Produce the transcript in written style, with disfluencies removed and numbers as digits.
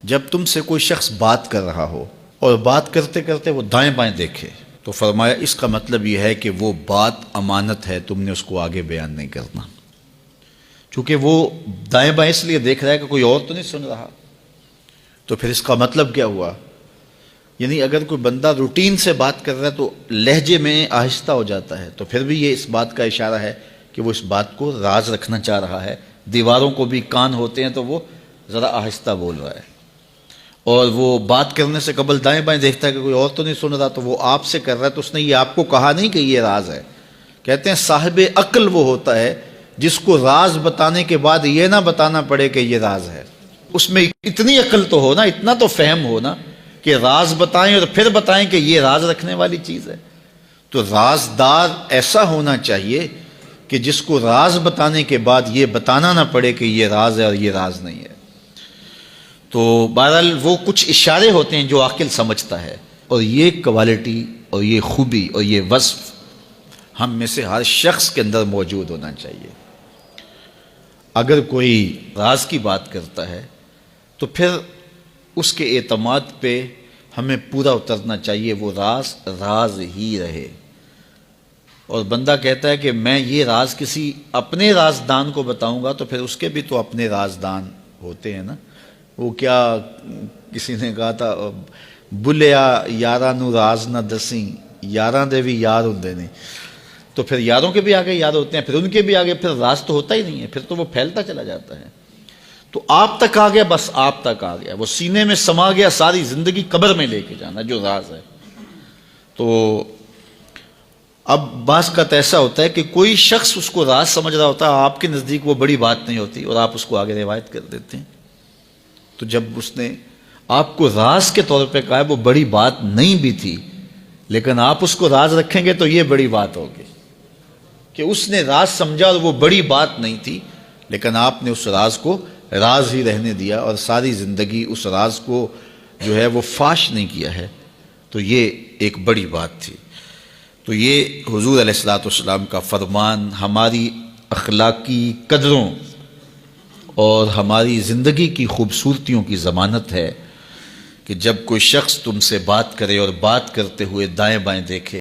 جب تم سے کوئی شخص بات کر رہا ہو اور بات کرتے کرتے وہ دائیں بائیں دیکھے تو فرمایا اس کا مطلب یہ ہے کہ وہ بات امانت ہے، تم نے اس کو آگے بیان نہیں کرنا، چونکہ وہ دائیں بائیں اس لیے دیکھ رہا ہے کہ کوئی اور تو نہیں سن رہا۔ تو پھر اس کا مطلب کیا ہوا؟ یعنی اگر کوئی بندہ روٹین سے بات کر رہا ہے تو لہجے میں آہستہ ہو جاتا ہے، تو پھر بھی یہ اس بات کا اشارہ ہے کہ وہ اس بات کو راز رکھنا چاہ رہا ہے۔ دیواروں کو بھی کان ہوتے ہیں تو وہ ذرا آہستہ بول رہا ہے، اور وہ بات کرنے سے قبل دائیں بائیں دیکھتا ہے کہ کوئی اور تو نہیں سن رہا، تو وہ آپ سے کر رہا ہے، تو اس نے یہ آپ کو کہا نہیں کہ یہ راز ہے۔ کہتے ہیں صاحب عقل وہ ہوتا ہے جس کو راز بتانے کے بعد یہ نہ بتانا پڑے کہ یہ راز ہے۔ اس میں اتنی عقل تو ہو نا، اتنا تو فہم ہو نا کہ راز بتائیں اور پھر بتائیں کہ یہ راز رکھنے والی چیز ہے۔ تو رازدار ایسا ہونا چاہیے کہ جس کو راز بتانے کے بعد یہ بتانا نہ پڑے کہ یہ راز ہے اور یہ راز نہیں ہے۔ تو بہرحال وہ کچھ اشارے ہوتے ہیں جو عاقل سمجھتا ہے، اور یہ کوالٹی اور یہ خوبی اور یہ وصف ہم میں سے ہر شخص کے اندر موجود ہونا چاہیے۔ اگر کوئی راز کی بات کرتا ہے تو پھر اس کے اعتماد پہ ہمیں پورا اترنا چاہیے، وہ راز راز ہی رہے۔ اور بندہ کہتا ہے کہ میں یہ راز کسی اپنے رازدان کو بتاؤں گا، تو پھر اس کے بھی تو اپنے رازدان ہوتے ہیں نا۔ وہ کیا کسی نے کہا تھا، بلیا یاراں نو راز نہ دسیں، یاراں دے بھی یار ہوندے نہیں۔ تو پھر یاروں کے بھی آگے یار ہوتے ہیں، پھر ان کے بھی آگے پھر راز تو ہوتا ہی نہیں ہے، پھر تو وہ پھیلتا چلا جاتا ہے۔ تو آپ تک آ گیا، بس آپ تک آ گیا، وہ سینے میں سما گیا، ساری زندگی قبر میں لے کے جانا جو راز ہے۔ تو اب بعض کا ایسا ہوتا ہے کہ کوئی شخص اس کو راز سمجھ رہا ہوتا ہے، آپ کے نزدیک وہ بڑی بات نہیں ہوتی، اور آپ اس کو آگے روایت کر دیتے ہیں۔ تو جب اس نے آپ کو راز کے طور پہ کہا ہے، وہ بڑی بات نہیں بھی تھی، لیکن آپ اس کو راز رکھیں گے تو یہ بڑی بات ہوگی کہ اس نے راز سمجھا اور وہ بڑی بات نہیں تھی، لیکن آپ نے اس راز کو راز ہی رہنے دیا اور ساری زندگی اس راز کو جو ہے وہ فاش نہیں کیا ہے، تو یہ ایک بڑی بات تھی۔ تو یہ حضور علیہ الصلوۃ والسلام کا فرمان ہماری اخلاقی قدروں اور ہماری زندگی کی خوبصورتیوں کی ضمانت ہے کہ جب کوئی شخص تم سے بات کرے اور بات کرتے ہوئے دائیں بائیں دیکھے